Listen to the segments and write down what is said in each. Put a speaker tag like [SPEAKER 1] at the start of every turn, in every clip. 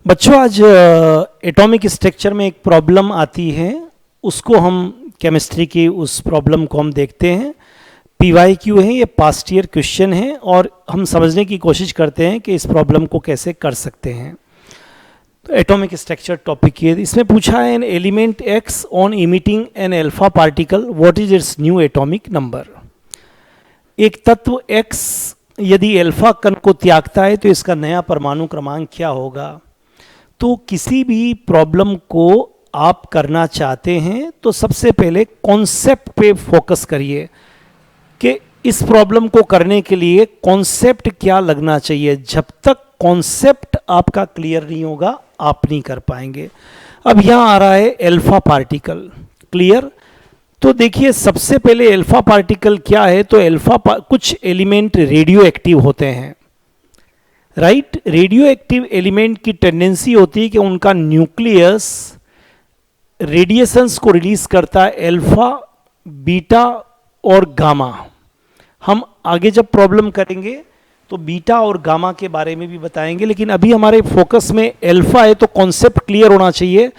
[SPEAKER 1] बच्चों आज atomic structure में एक प्रॉब्लम आती है, उसको हम केमिस्ट्री की उस प्रॉब्लम को हम देखते हैं। PYQ है, ये पास्ट ईयर क्वेश्चन है और हम समझने की कोशिश करते हैं कि इस प्रॉब्लम को कैसे कर सकते हैं। तो एटॉमिक स्ट्रक्चर टॉपिक ये इसमें पूछा है, an element X on emitting an alpha particle what is its new atomic number. एक तत्व X यदि अल्फा कण को त्यागता है तो इसका नया परमाणु क्रमांक क्या होगा। तो किसी भी प्रॉब्लम को आप करना चाहते हैं तो सबसे पहले कॉन्सेप्ट पे फोकस करिए कि इस प्रॉब्लम को करने के लिए कॉन्सेप्ट क्या लगना चाहिए। जब तक कॉन्सेप्ट आपका क्लियर नहीं होगा आप नहीं कर पाएंगे। अब यहाँ आ रहा है अल्फा पार्टिकल, क्लियर। तो देखिए सबसे पहले अल्फा पार्टिकल क्या है। तो कुछ एलिमेंट रेडियो एक्टिव होते हैं, राइट। रेडियो एक्टिव एलिमेंट की टेंडेंसी होती है कि उनका न्यूक्लियस रेडिएशंस को रिलीज करता है, अल्फा, बीटा और गामा। हम आगे जब प्रॉब्लम करेंगे तो बीटा और गामा के बारे में भी बताएंगे, लेकिन अभी हमारे फोकस में अल्फा है तो कॉन्सेप्ट क्लियर होना चाहिए।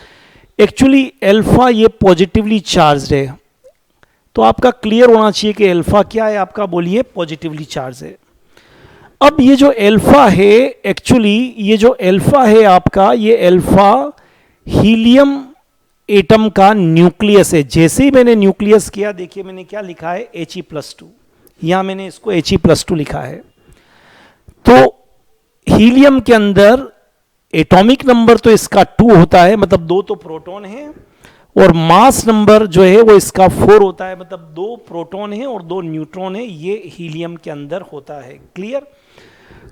[SPEAKER 1] एक्चुअली अल्फा ये पॉजिटिवली चार्ज है, तो आपका क्लियर होना चाहिए कि अल्फा क्या है। आपका बोलिए पॉजिटिवली चार्ज है। अब ये जो अल्फा है, एक्चुअली ये जो अल्फा है आपका, ये अल्फा हीलियम एटम का न्यूक्लियस है। जैसे ही मैंने न्यूक्लियस किया, देखिए मैंने क्या लिखा है, He+2। यहां मैंने इसको He+2 लिखा है। तो हीलियम के अंदर एटॉमिक नंबर तो इसका 2 होता है, मतलब 2 तो प्रोटॉन है, और मास नंबर जो है वो इसका 4 होता है, मतलब 2 प्रोटॉन है और 2 न्यूट्रॉन है। ये हीलियम के अंदर होता है, क्लियर।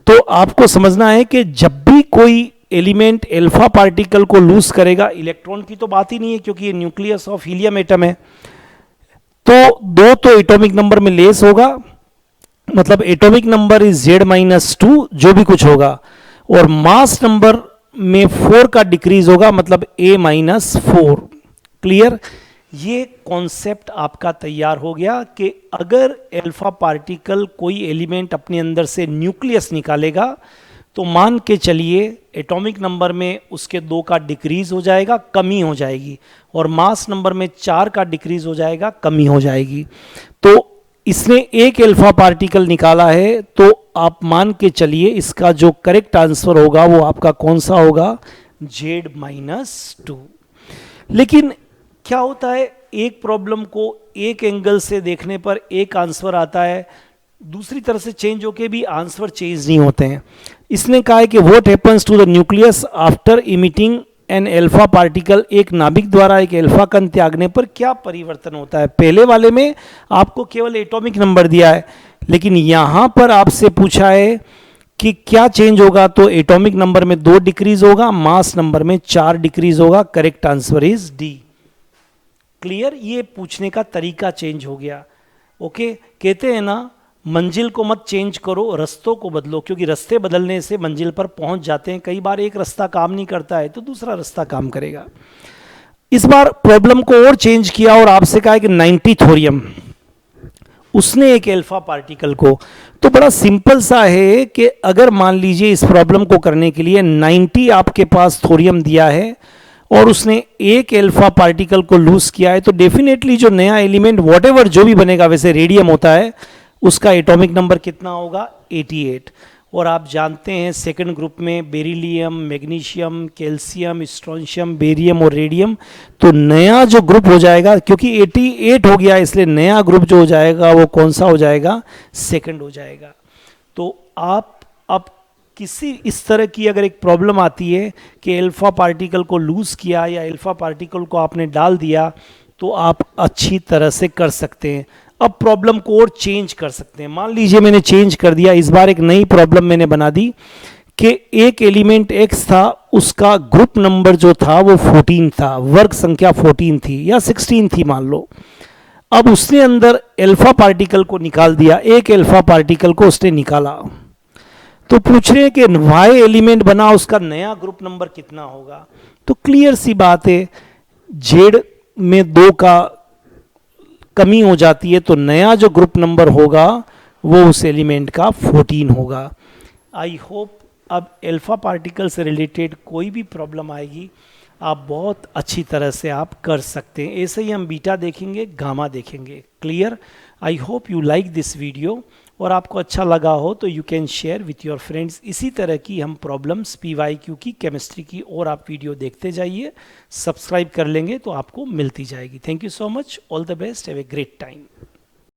[SPEAKER 1] तो आपको समझना है कि जब भी कोई एलिमेंट अल्फा पार्टिकल को लूज करेगा, इलेक्ट्रॉन की तो बात ही नहीं है क्योंकि ये न्यूक्लियस ऑफ हीलियम एटम है, तो 2 तो एटॉमिक नंबर में लेस होगा, मतलब एटॉमिक नंबर इज Z-2 जो भी कुछ होगा, और मास नंबर में 4 का डिक्रीज होगा, मतलब A-4, क्लियर। ये कॉन्सेप्ट आपका तैयार हो गया कि अगर अल्फा पार्टिकल कोई एलिमेंट अपने अंदर से न्यूक्लियस निकालेगा तो मान के चलिए एटॉमिक नंबर में उसके 2 का डिक्रीज हो जाएगा, कमी हो जाएगी, और मास नंबर में 4 का डिक्रीज हो जाएगा, कमी हो जाएगी। तो इसने एक अल्फा पार्टिकल निकाला है, तो आप मान के चलिए इसका जो करेक्ट आंसर होगा वो आपका कौन सा होगा, Z-2। लेकिन क्या होता है, एक प्रॉब्लम को एक एंगल से देखने पर एक आंसर आता है, दूसरी तरह से चेंज होके भी आंसर चेंज नहीं होते हैं। इसने कहा है कि what happens to the nucleus after emitting an alpha particle. एक नाभिक द्वारा एक अल्फा कण त्यागने पर क्या परिवर्तन होता है। पहले वाले में आपको केवल एटॉमिक नंबर दिया है, लेकिन यहां पर आपसे पूछा है कि क्या चेंज होगा। तो एटॉमिक नंबर में 2 डिक्रीज होगा, मास नंबर में 4 डिक्रीज होगा। Correct answer is D, clear. ये पूछने का तरीका चेंज हो गया। ओके, कहते हैं ना मंजिल को मत चेंज करो, रस्तों को बदलो, क्योंकि रास्ते बदलने से मंजिल पर पहुंच जाते हैं। कई बार एक रास्ता काम नहीं करता है तो दूसरा रास्ता काम करेगा। इस बार प्रॉब्लम को और चेंज किया और आपसे कहा कि 90 थोरियम, उसने एक अल्फा पार्टिकल को, तो बड़ा सिंपल सा है कि अगर मान लीजिए इस प्रॉब्लम को करने के लिए 90 आपके पास थोरियम दिया है और उसने एक अल्फा पार्टिकल को लूज किया है, तो डेफिनेटली जो नया एलिमेंट व्हाटएवर जो भी बनेगा, वैसे रेडियम होता है, उसका एटॉमिक नंबर कितना होगा, 88। और आप जानते हैं सेकंड ग्रुप में beryllium, magnesium, calcium, strontium, barium और रेडियम। तो नया जो ग्रुप हो जाएगा, क्योंकि 88 हो गया इसलिए नया ग्रुप जो हो जाएगा वो कौन सा हो जाएगा, सेकंड हो जाएगा। तो आप अब किसी इस तरह की अगर एक प्रॉब्लम आती है कि अल्फा पार्टिकल को लूज किया या अल्फा पार्टिकल को आपने डाल दिया, तो आप अच्छी तरह से कर सकते हैं। अब प्रॉब्लम को और चेंज कर सकते हैं। मान लीजिए मैंने चेंज कर दिया, इस बार एक नई प्रॉब्लम मैंने बना दी कि एक एलिमेंट X था, उसका ग्रुप नंबर जो था वो 14 था, वर्ग संख्या 14 थी या 16 थी मान लो। अब उसने अंदर अल्फा पार्टिकल को निकाल दिया, एक अल्फा पार्टिकल को उसने निकाला, तो पूछ रहे हैं कि Y एलिमेंट बना, उसका नया ग्रुप नंबर कितना होगा। तो क्लियर सी बात है, Z में 2 का कमी हो जाती है, तो नया जो ग्रुप नंबर होगा वो उस एलिमेंट का 14 होगा। आई होप अब अल्फा पार्टिकल से रिलेटेड कोई भी प्रॉब्लम आएगी आप बहुत अच्छी तरह से आप कर सकते हैं। ऐसे ही हम बीटा देखेंगे, गामा देखेंगे। Clear? I hope you like this video, और आपको अच्छा लगा हो तो you can share with your friends. इसी तरह की हम प्रॉब्लम्स PYQ की, केमिस्ट्री की और आप वीडियो देखते जाइए। सब्सक्राइब कर लेंगे तो आपको मिलती जाएगी। Thank you so much, all the best, have a great time.